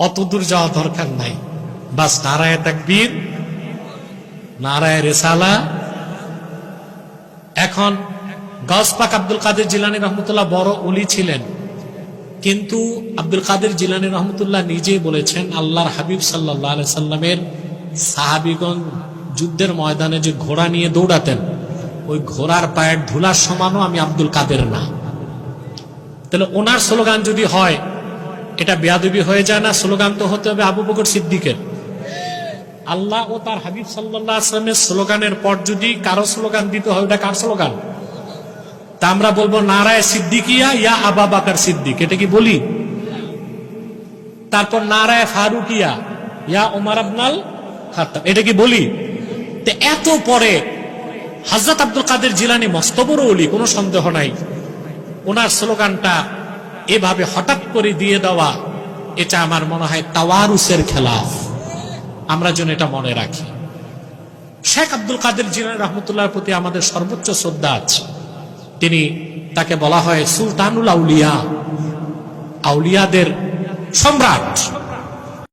অত দূর যাওয়া দরকার নাই, বাস নারায়ে তাকবীর, নারায়ে রিসালা। এখন গাউস পাক আব্দুল কাদের জিলানী রহমতুল্লাহ বড় ওলি ছিলেন, কিন্তু আব্দুল কাদের জিলানী রহমতুল্লাহ নিজেই বলেছেন আল্লাহর হাবিব সাল্লাল্লাহু আলাইহি সাল্লামের সাহাবীগণ যুদ্ধের ময়দানে যে ঘোড়া নিয়ে দৌড়াতেন, ওই ঘোড়ার পায়ের ধুলার সমানও আমি আব্দুল কাদের না। তাহলে ওনার স্লোগান যদি হয় এটা বেয়াদবি হয়ে যায় না? স্লোগান তো হতে হবে আবু বকর সিদ্দিকের। আল্লাহ ও তার হাবিব সাল্লাল্লাহু আলাইহি ওয়াসাল্লামের স্লোগানের পর যদি কারো স্লোগান দিতে হয়, ওটা কার স্লোগান? তা আমরা বলবো নারায়ে সিদ্দিকিয়া ইয়া আবু বকর সিদ্দিক, এটা কি বলি? তারপর নারায়ে ফারুকিয়া ইয়া ওমর ইবনুল খাত্তাব, এটা কি বলি? তো এত পরে হযরত আব্দুল কাদের জিলানী মস্ত বড় ওলি, কোনো সন্দেহ নাই। ওনার স্লোগানটা এভাবে হঠাৎ করে দিয়ে দেওয়া, এটা আমার মনে হয় তাওয়ারুসের খেলাফ। আমরা যেন এটা মনে রাখি। শেখ আব্দুল কাদের জিলানী রহমতুল্লাহর প্রতি আমাদের সর্বোচ্চ শ্রদ্ধা আছে। তিনি, তাকে বলা হয় সুলতানুল আউলিয়া, আউলিয়াদের সম্রাট।